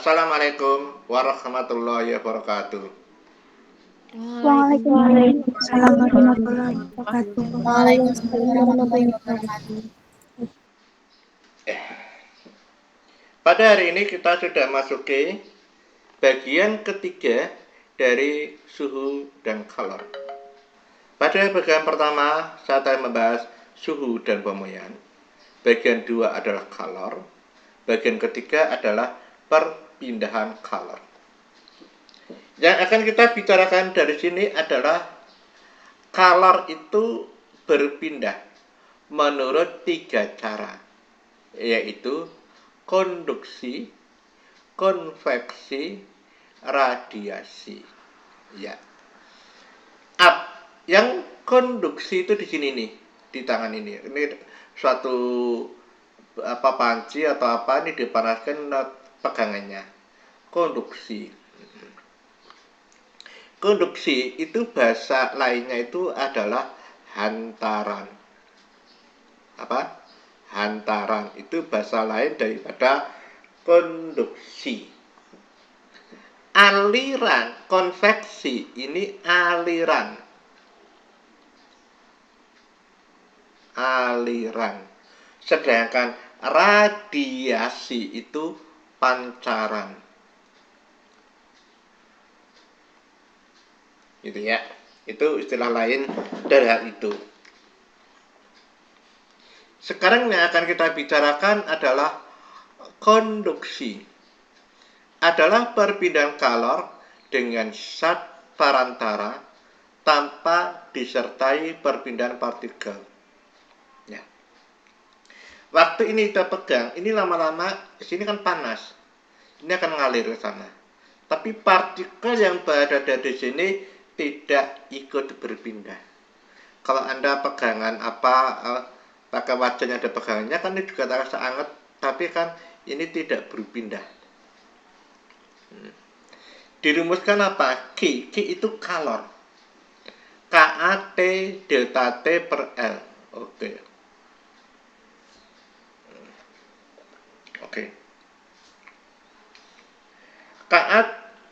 Assalamualaikum warahmatullahi wabarakatuh. Waalaikumsalam warahmatullahi wabarakatuh. Waalaikumsalam warahmatullahi wabarakatuh. Pada hari ini kita sudah masuki bagian ketiga dari suhu dan kalor. Pada bagian pertama saya akan membahas suhu dan pemuaian. Bagian dua adalah kalor. Bagian ketiga adalah perpindahan kalor. Yang akan kita bicarakan dari sini adalah kalor itu berpindah menurut 3 cara, yaitu konduksi, konveksi, radiasi. Ya. Yang konduksi itu di sini nih, di tangan ini. Ini suatu panci atau apa, ini dipanaskan pegangannya. Konduksi. Konduksi itu bahasa lainnya itu adalah hantaran. Apa? Hantaran itu bahasa lain daripada konduksi. Aliran, konveksi ini aliran. Sedangkan radiasi itu pancaran. Gitu ya. Itu istilah lain dari hal itu. Sekarang yang akan kita bicarakan adalah konduksi. Adalah perpindahan kalor dengan zat perantara tanpa disertai perpindahan partikel. Ya. Waktu ini kita pegang, ini lama-lama di sini kan panas. Ini akan ngalir ke sana. Tapi partikel yang berada di sini tidak ikut berpindah. Kalau Anda pegangan pakai wajahnya ada pegangannya kan ini juga terasa hangat, tapi kan ini tidak berpindah. Dirumuskan apa? Q itu kalor. KAT delta T per L. Oke.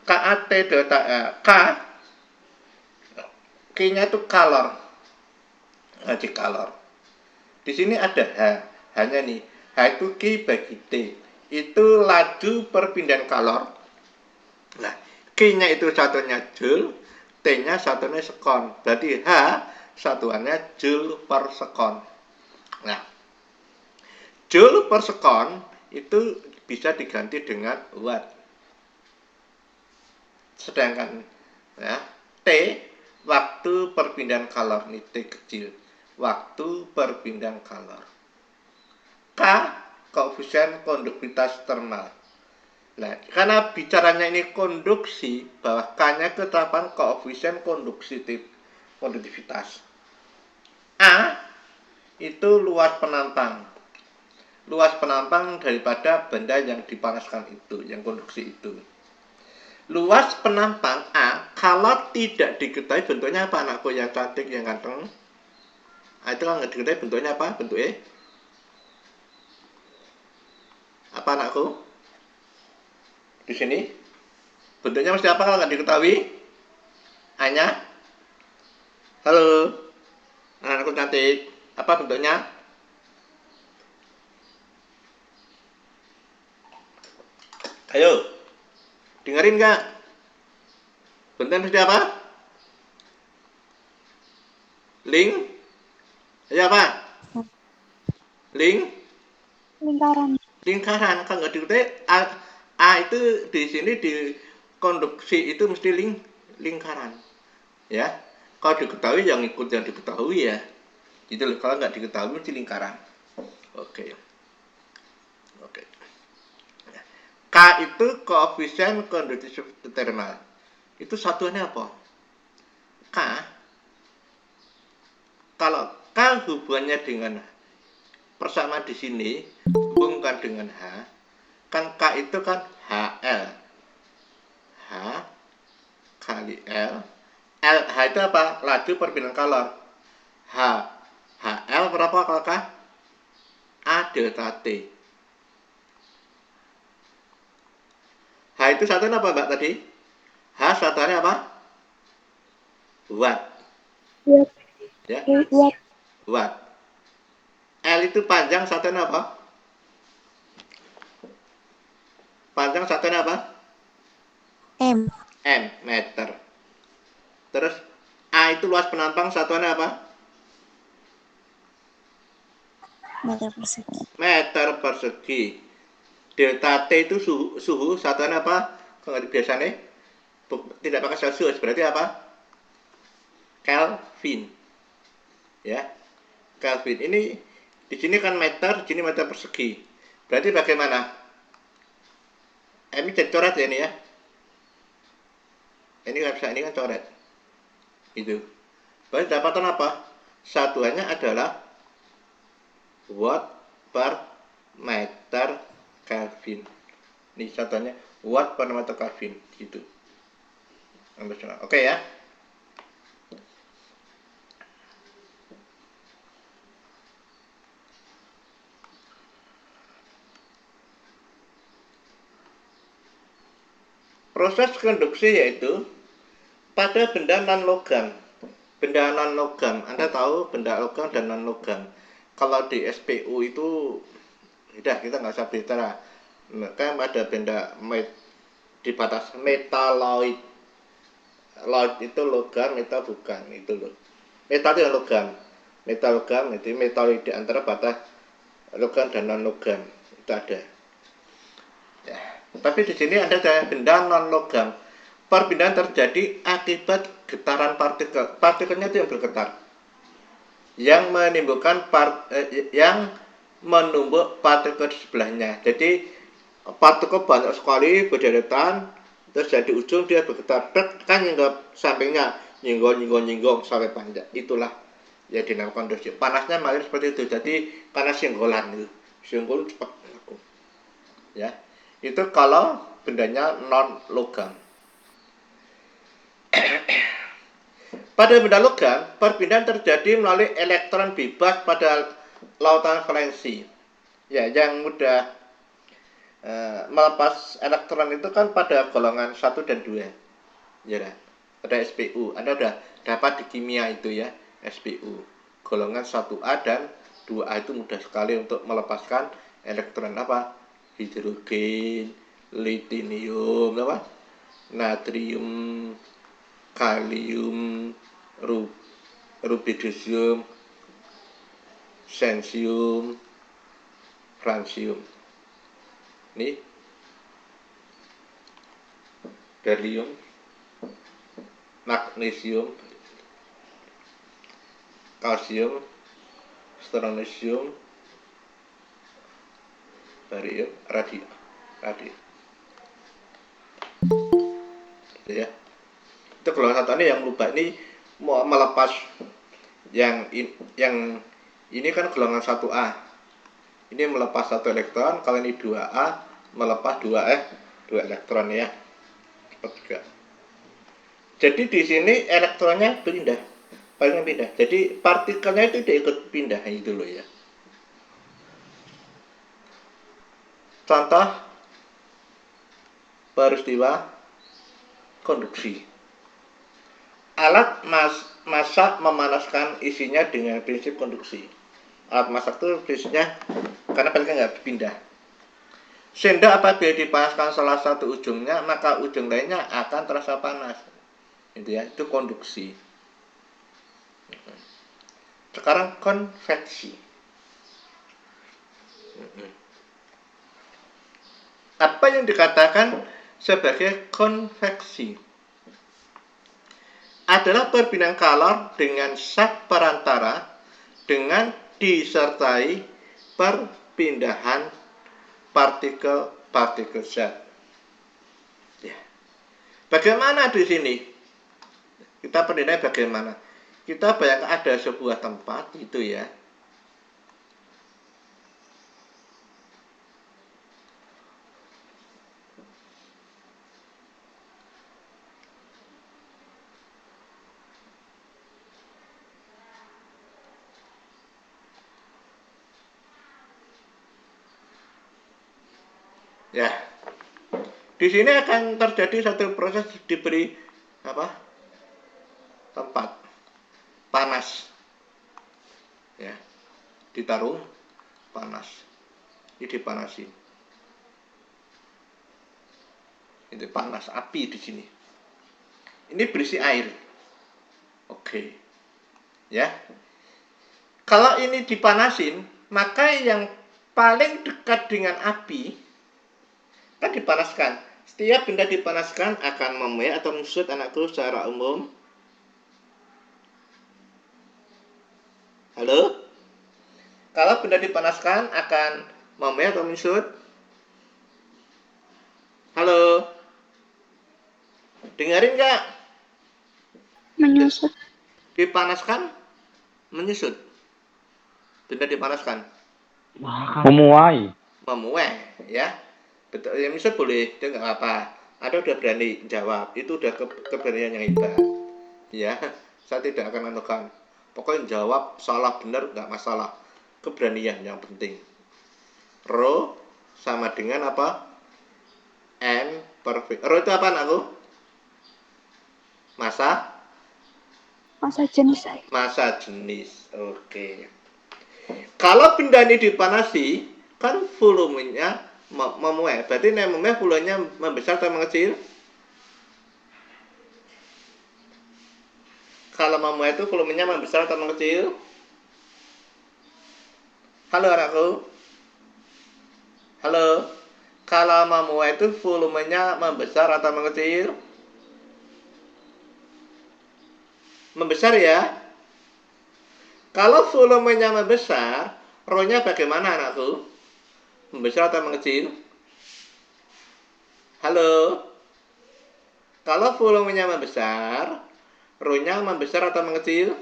KAT delta L. Q-nya itu kalor. Ngaji kalor. Di sini ada H. Hanya nih. H itu Q bagi T. Itu laju perpindahan kalor. Nah, Q-nya itu satunya joule, T-nya satunya sekon. Berarti H satuannya joule per sekon. Nah, joule per sekon itu bisa diganti dengan watt. Sedangkan ya, T waktu perpindahan kalor, ini T kecil. Waktu perpindahan kalor. K koefisien konduktivitas termal. Nah, karena bicaranya ini konduksi, bahwa K-nya ketetapan koefisien konduktivitas. A itu luas penampang. Luas penampang daripada benda yang dipanaskan itu, yang konduksi itu. Luas penampang A, kalau tidak diketahui bentuknya apa, anakku yang cantik, yang ganteng? Itu kalau nggak diketahui bentuknya apa? Bentuknya apa, anakku? Di sini bentuknya mesti apa kalau nggak diketahui? Hanya halo, anakku cantik, apa bentuknya? Ayo, dengerin nggak? Bentuknya mesti apa? Ayo apa? Lingkaran. Kalau nggak diketahui A itu di sini di konduksi itu mesti lingkaran. Ya, kalau diketahui yang ikut yang diketahui ya. Gitu loh. Kalau nggak diketahui mesti lingkaran. Oke. K itu koefisien konduktivitas termal. Itu satuannya apa? K. Kalau K hubungannya dengan persamaan di sini, hubungkan dengan H, kan K itu kan HL. H kali L. H itu apa? Laju perpindahan kalor. HL berapa kalau K? A delta T. itu satunya apa Mbak tadi? H satunya apa? Watt. Watt. Ya, Watt. watt. L itu panjang satunya apa? Panjang satunya apa? M. M, meter. Terus A itu luas penampang satuannya apa? Meter persegi. Meter persegi. Delta T itu suhu satuannya apa? Biasanya tidak pakai Celsius, berarti apa? Kelvin. Ya, Kelvin. Ini di sini kan meter, di sini meter persegi. Berarti bagaimana? Ini jadi coret ya ini ya. Ini nggak bisa, ini kan coret. Itu. Berarti dapatan apa? Satuannya adalah watt per meter Kelvin. Ini satuannya watt per meter Kelvin gitu. Oke ya. Proses konduksi yaitu pada benda non-logam. Benda non-logam, Anda tahu benda logam dan non-logam. Kalau di SPU itu, udah kita nggak usah bicara. Kan ada benda di batas metaloid. Loid itu logam, metal bukan, itu loh. Metal itu logam. Metal logam itu metaloid di antara batas logam dan non-logam. Itu ada. Ya. Tapi di sini ada benda non-logam. Perpindahan terjadi akibat getaran partikel. Partikelnya itu yang bergetar, yang menimbulkan yang menumbuk partikel di sebelahnya. Jadi partikel banyak sekali berderetan, terus jadi ujung dia bergetar, kan hingga sampingnya nyinggol sampai panjang. Itulah ya dinamakan konduksi. Panasnya malah seperti itu. Jadi panas singgolan itu. Singgol cepat. Ya. Itu kalau bendanya non logam. Pada benda logam, perpindahan terjadi melalui elektron bebas pada lautan valensi. Ya, yang mudah melepas elektron itu kan pada golongan 1 dan 2. Ya, pada SPU. Anda sudah dapat di kimia itu ya, SPU. Golongan 1A dan 2A itu mudah sekali untuk melepaskan elektron apa? Hidrogen, lithium, apa? Natrium, kalium, rubidium, cesium, francium. Ini berlium, magnesium, kalsium, strontium, barium, radium. Gitu ya. Itu golongan satu ini yang lupa ini mau melepas yang ini kan golongan 1A. Ini melepas 1 elektron, kalau ini 2A melepas 2 elektron ya. Seperti. Jadi di sini elektronnya pindah. Jadi partikelnya itu tidak ikut pindah itu loh ya. Contoh peristiwa konduksi. Alat masak memanaskan isinya dengan prinsip konduksi. Alat masak itu prinsipnya karena partikel nggak pindah. Sehingga apabila dipanaskan salah satu ujungnya, maka ujung lainnya akan terasa panas. Itu ya, itu konduksi. Sekarang konveksi. Apa yang dikatakan sebagai konveksi? Adalah perpindahan kalor dengan zat perantara dengan disertai perpindahan partikel zat. Ya. Bagaimana di sini? Kita penilai bagaimana? Kita bayangkan ada sebuah tempat itu ya. Ya. Di sini akan terjadi satu proses diberi apa? Tempat panas. Ya, ditaruh panas. Ini dipanasin. Itu panas api di sini. Ini berisi air. Oke. Ya. Kalau ini dipanasin, maka yang paling dekat dengan api kan dipanaskan. Setiap benda dipanaskan akan memuai atau menyusut anakku secara umum. Halo? Kalau benda dipanaskan akan memuai atau menyusut? Halo? Dengerin nggak? Menyusut. Dipanaskan, menyusut. Benda dipanaskan. Memuai. Memuai, ya. Betul, yang menyusut boleh, itu nggak apa. Ada udah berani jawab, itu udah keberanian yang hebat. Ya, saya tidak akan menentukan. Pokoknya jawab salah benar nggak masalah. Keberanian yang penting. Ro sama dengan apa? M perfect. Ro itu apa anakku? Masa? Masa jenis air. Masa jenis. Oke. Kalau benda ini dipanasi, kan volumenya memuai. Berarti memuai volumenya membesar atau mengecil? Kalau memuai itu volumenya membesar atau mengecil? Halo anakku. Halo. Kalau memuai itu volumenya membesar atau mengecil? Membesar ya. Kalau volumenya membesar, rho-nya bagaimana anakku? Membesar atau mengecil? Halo. Kalau volumenya membesar, rho-nya membesar atau mengecil?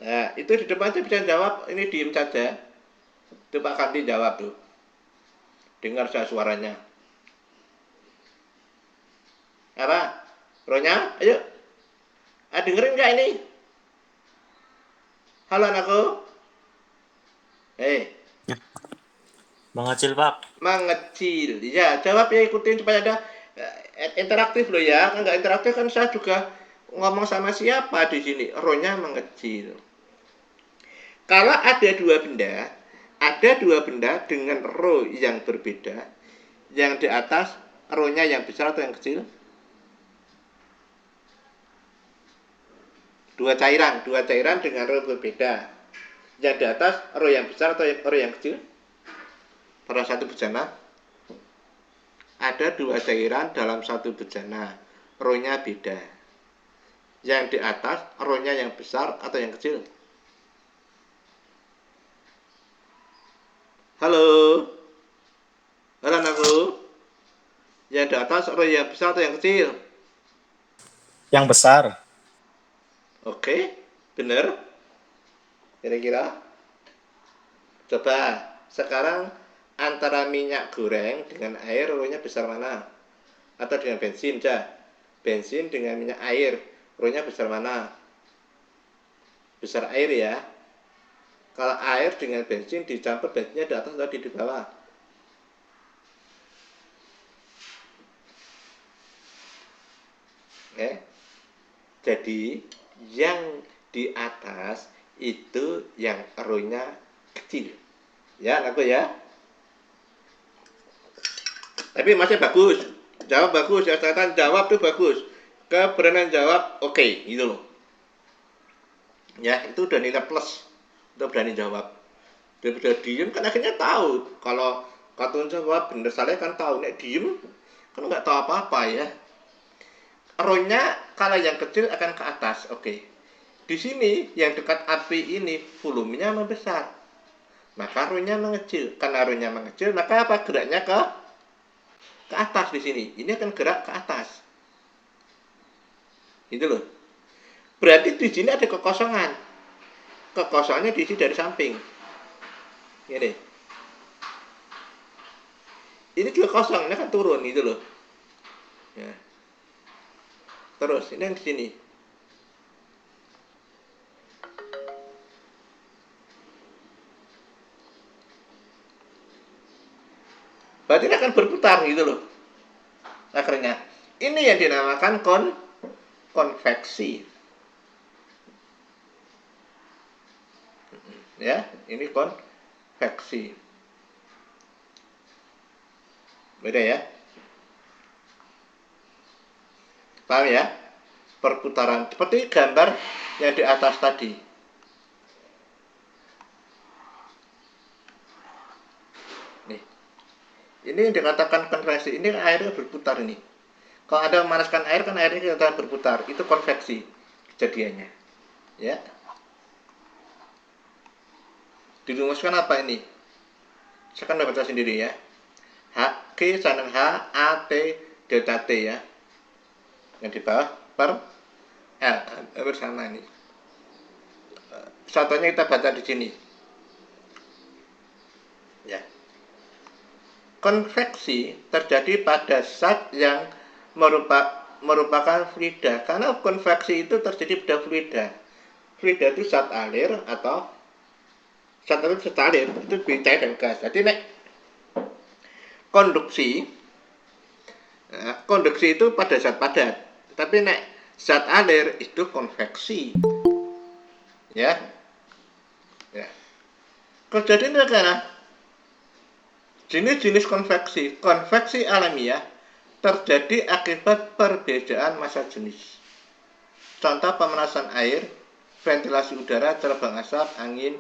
Nah, itu di depan saya bisa jawab, ini diem saja. Itu Pak Kanti jawab tuh. Dengar saya suaranya. Apa? Ronya? Ayo. Dengerin nggak ini? Halo anakku. Mengecil, Pak. Mengecil. Ya, jawab ya, ikutin supaya ada interaktif loh ya. Kan nggak interaktif kan saya juga ngomong sama siapa di sini. Ronya mengecil. Kalau ada dua benda dengan ro yang berbeda. Yang di atas ro-nya yang besar atau yang kecil? Dua cairan dengan ro berbeda. Yang di atas ro yang besar atau ro yang kecil? Pada satu bejana ada dua cairan dalam satu bejana, ro-nya beda. Yang di atas ro-nya yang besar atau yang kecil? Halo. Halo anakku. Yang di atas ro yang besar atau yang kecil? Yang besar. Oke, benar. Kira-kira. Coba sekarang antara minyak goreng dengan air ro-nya besar mana? Atau dengan bensin aja. Bensin dengan minyak air, ro-nya besar mana? Besar air ya. Kalau air dengan bensin dicampur, bensinnya di atas atau di bawah? Oke. Jadi yang di atas itu yang ro-nya kecil. Ya, anakku ya. Tapi masih bagus. Jawab bagus, ya catatan jawab tuh bagus. Keberanian jawab oke, gitu loh. Ya, itu udah nilai plus. Udah berani jawab. Daripada diem kan akhirnya tahu. Kalau katun jawab bener salah kan tahu. Nek diem kan nggak tahu apa-apa ya. Ro-nya kalau yang kecil akan ke atas, oke. Di sini yang dekat api ini volumenya membesar. Maka ro-nya mengecil. Karena ro-nya mengecil, maka apa geraknya ke atas di sini. Ini akan gerak ke atas. Gitu loh. Berarti di sini ada kekosongan. Kekosongannya diisi dari samping. Ini. Ini juga kosong, ini kan turun gitu loh. Ya. Terus ini yang di sini. berarti ini akan berputar gitu loh akhirnya. Ini yang dinamakan konveksi. Ya, ini konveksi. Beda ya? Paham ya? Perputaran seperti gambar yang di atas tadi. Nih. Ini yang dikatakan konveksi. Ini airnya berputar ini. Kalau Anda memanaskan air kan airnya kelihatan berputar. Itu konveksi kejadiannya. Ya. Dirumuskan apa ini? Saya kan baca sendiri ya. H Q sama H A T delta T ya. Yang di bawah per L bersama ini. Satunya kita baca di sini. Ya. Konveksi terjadi pada zat yang merupakan fluida. Karena konveksi itu terjadi pada fluida. Fluida itu zat alir atau zat alir itu cair dan gas. Jadi konduksi itu pada zat padat. Tapi zat alir itu konveksi. Ya. Ya. Kejadian adalah jenis-jenis konveksi. Konveksi alamiah terjadi akibat perbedaan massa jenis. Contoh pemanasan air, ventilasi udara, terbang asap, angin,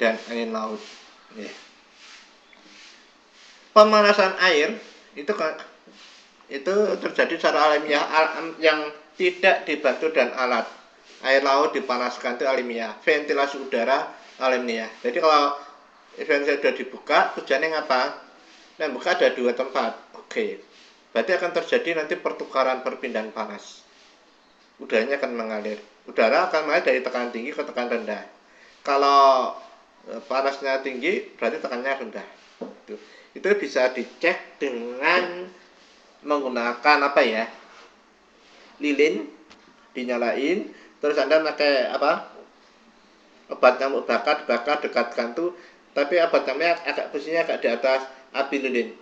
dan angin laut. Ya. Pemanasan air itu terjadi secara alamiah yang tidak dibantu dan alat. Air laut dipanaskan itu alamiah. Ventilasi udara alamiah. Jadi kalau ventilasi udara dibuka, tujuannya ngapa? Nah, buka ada dua tempat. Oke. Berarti akan terjadi nanti perpindahan panas. Udaranya akan mengalir. Udara akan mengalir dari tekanan tinggi ke tekanan rendah. Kalau panasnya tinggi, berarti tekanannya rendah. Itu bisa dicek dengan menggunakan apa ya? Lilin dinyalain, terus Anda pakai apa? Obat nyamuk bakar dekatkan tuh, tapi obat nyamuknya posisinya agak di atas api lilin.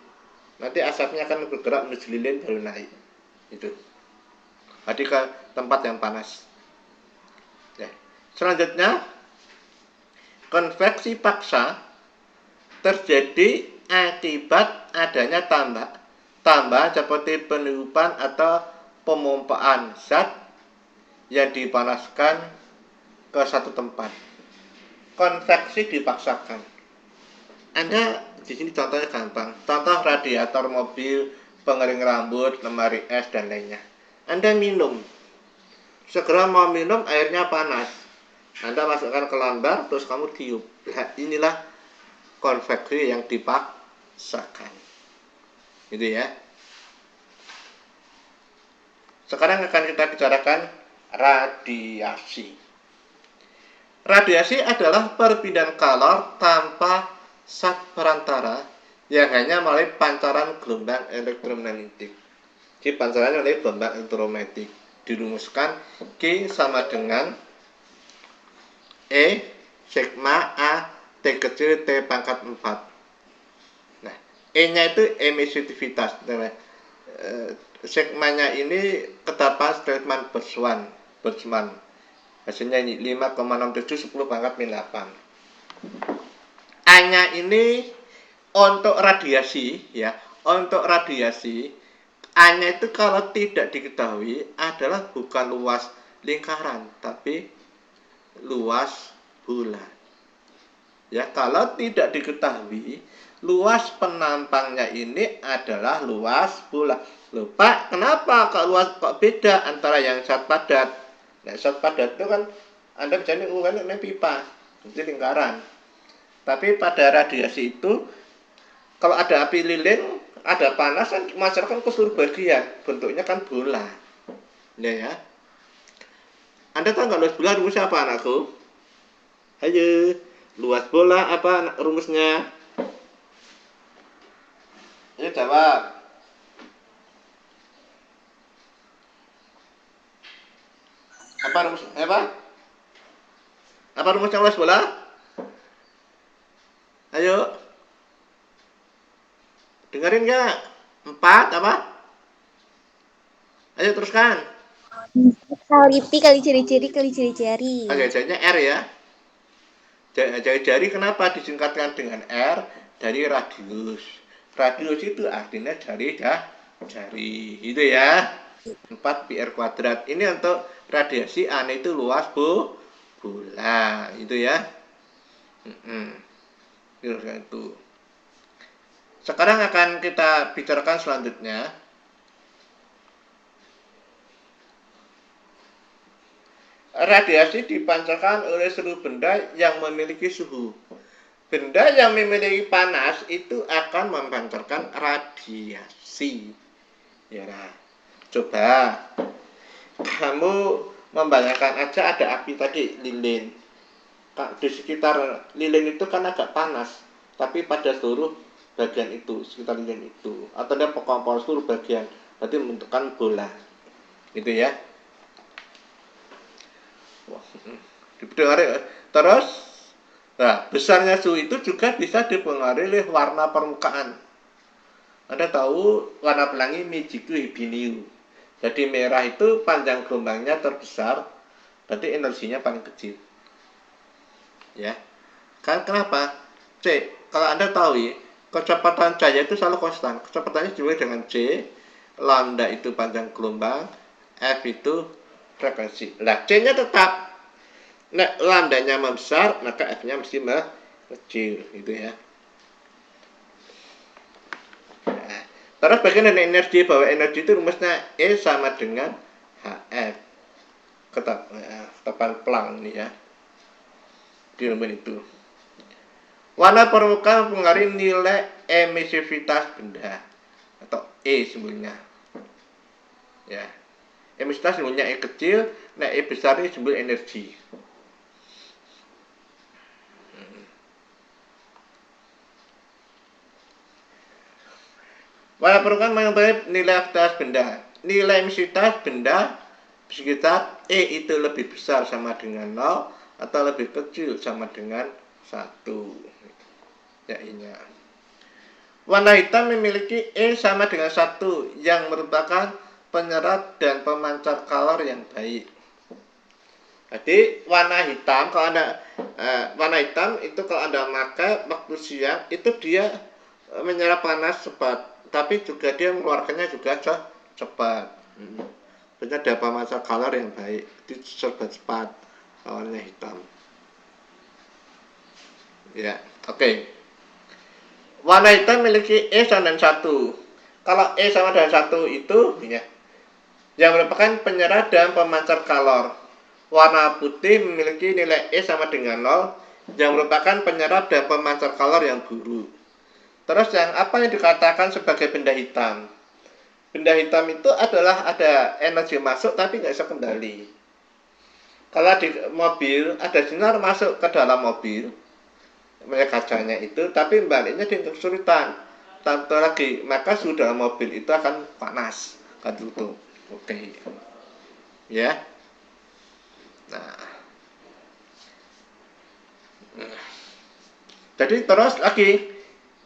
Nanti asapnya akan bergerak menuju lilin baru naik. Itu. Jadi ke tempat yang panas. Ya. Selanjutnya, konveksi paksa terjadi akibat adanya tambahan seperti peniupan atau pemompaan zat yang dipanaskan ke satu tempat. Konveksi dipaksakan. Anda di sini contohnya gampang. Contoh radiator mobil, pengering rambut, lemari es dan lainnya. Anda minum. Segera mau minum airnya panas. Anda masukkan ke lambar terus kamu tiup. Nah, inilah konveksi yang dipaksakan. Gitu ya. Sekarang akan kita bicarakan radiasi. Radiasi adalah perpindahan kalor tanpa zat perantara yang hanya melalui pancaran gelombang elektromagnetik. Jadi pancarannya melalui gelombang elektromagnetik. Dirumuskan Q sama dengan E sigma A T kecil T pangkat 4. Nah, E-nya itu emisivitas. Sigmanya ini ketetapan statement Boltzmann. Hasilnya ini 5,67 10 pangkat min 8. A-nya ini untuk radiasi ya. Untuk radiasi A-nya itu kalau tidak diketahui adalah bukan luas lingkaran tapi luas bulan. Ya, kalau tidak diketahui luas penampangnya ini adalah luas bulan. Loh, Pak, kenapa kok beda antara yang zat padat? Nah, zat padat itu kan Anda bisa ini pipa, itu lingkaran. Tapi pada radiasi itu kalau ada api lilin, ada panas kan memancarkan ke seluruh bagian, bentuknya kan bola. Ya. Anda tahu nggak luas bola rumusnya apa, anakku? Ayo, luas bola apa rumusnya? Ayo jawab. Apa rumusnya luas bola? Ayo. Dengerin nggak? 4 apa? Ayo teruskan. Kali pi, kali ciri-ciri, kali ciri-ciri. Oke, jadinya R ya. Jari kenapa disingkatkan dengan R? Dari radius. Radius itu artinya jari itu ya. 4 pi R kuadrat. Ini untuk radiasi A itu luas bola. Itu ya. Itu. Sekarang akan kita bicarakan selanjutnya. Radiasi dipancarkan oleh seluruh benda yang memiliki suhu. Benda yang memiliki panas itu akan memancarkan radiasi. Ya, coba kamu membayangkan aja ada api tadi, lilin. Di sekitar lilin itu kan agak panas, tapi pada seluruh bagian itu, sekitar lilin itu, atau dia pokok seluruh bagian, berarti membentukkan bola, gitu ya. Terus, nah, besarnya suhu itu juga bisa dipengaruhi oleh warna permukaan. Anda tahu warna pelangi Mijiku Hibiniu. Jadi merah itu panjang gelombangnya terbesar, berarti energinya paling kecil. Ya, kan kenapa? C. Kalau Anda tahu ya, kecepatan cahaya itu selalu konstan. Kecepatannya juga dengan C. Lambda itu panjang gelombang, F itu frekuensi. Nah, C-nya tetap. Nah, lambdanya membesar, maka F-nya mesti kecil, gitu ya. Nah, terus bagian dari energi, bahwa energi itu rumusnya E sama dengan HF. Ketetapan Planck nih ya. Di rumus itu. Warna permukaan mempengaruhi nilai emisivitas benda atau E sebenarnya. Ya. Emisivitas sebenarnya E kecil, nah E besar ini simbol energi. Warna permukaan mempengaruhi nilai aktivitas benda. Nilai emisivitas benda sekitar E itu lebih besar sama dengan 0 atau lebih kecil sama dengan 1. Ya, I-nya. Warna hitam memiliki E sama dengan 1 yang merupakan penyerap dan pemancar kalor yang baik. Jadi warna hitam kalau Anda warna hitam itu kalau Anda pakai waktu siang itu dia menyerap panas cepat, tapi juga dia mengeluarkannya juga cepat. Jadi ada pemancar kalor yang baik, itu serba cepat warna hitam. Ya, oke. Warna hitam memiliki E sama dengan 1. Kalau E sama dengan 1 itu ya, yang merupakan penyerap dan pemancar kalor. Warna putih memiliki nilai E sama dengan 0, yang merupakan penyerap dan pemancar kalor yang buruk. Terus yang apa yang dikatakan sebagai benda hitam? Benda hitam itu adalah ada energi masuk tapi nggak bisa kembali. Kalau di mobil ada sinar masuk ke dalam mobil, kacanya itu, tapi baliknya dia kesulitan. Tanpa lagi, maka suhu dalam mobil itu akan panas, akan tutup. Oke, ya. Nah, jadi terus lagi,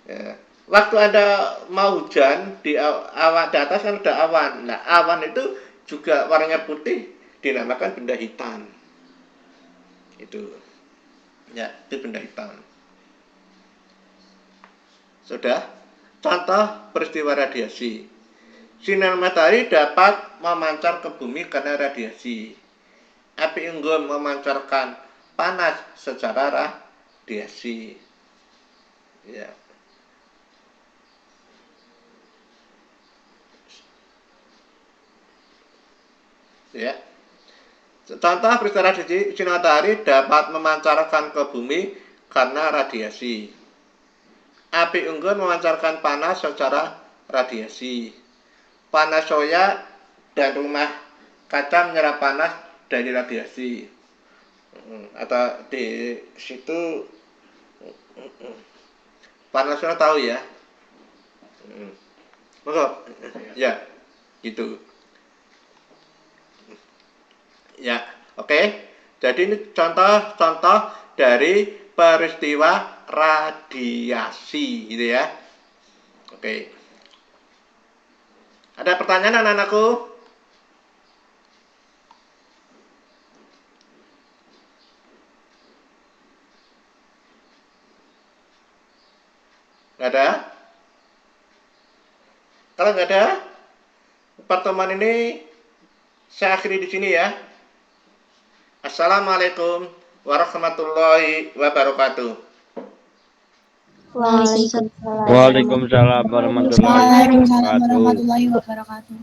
ya, waktu Anda mau hujan di awan di atas kan ada awan. Nah, awan itu juga warnanya putih, dinamakan benda hitam. Itu, ya, itu benda hitam. Sudah, contoh peristiwa radiasi. Sinar matahari dapat memancar ke bumi karena radiasi. Api unggun memancarkan panas secara radiasi. Ya. Ya. Contoh peristiwa radiasi, sinar matahari dapat memancarkan ke bumi karena radiasi. Api unggun memancarkan panas secara radiasi. Panas soya dan rumah kaca menyerap panas dari radiasi. Atau di situ panas soya tahu ya? Ya, gitu. Ya, oke. Jadi ini contoh-contoh dari peristiwa radiasi, gitu ya. Oke. Ada pertanyaan anak-anakku? Nggak ada? Kalau nggak ada, pertemuan ini saya akhiri di sini ya. Assalamualaikum warahmatullahi wabarakatuh. Waalaikumsalam. Waalaikumsalam warahmatullahi wabarakatuh. Waalaikumsalam warahmatullahi wabarakatuh.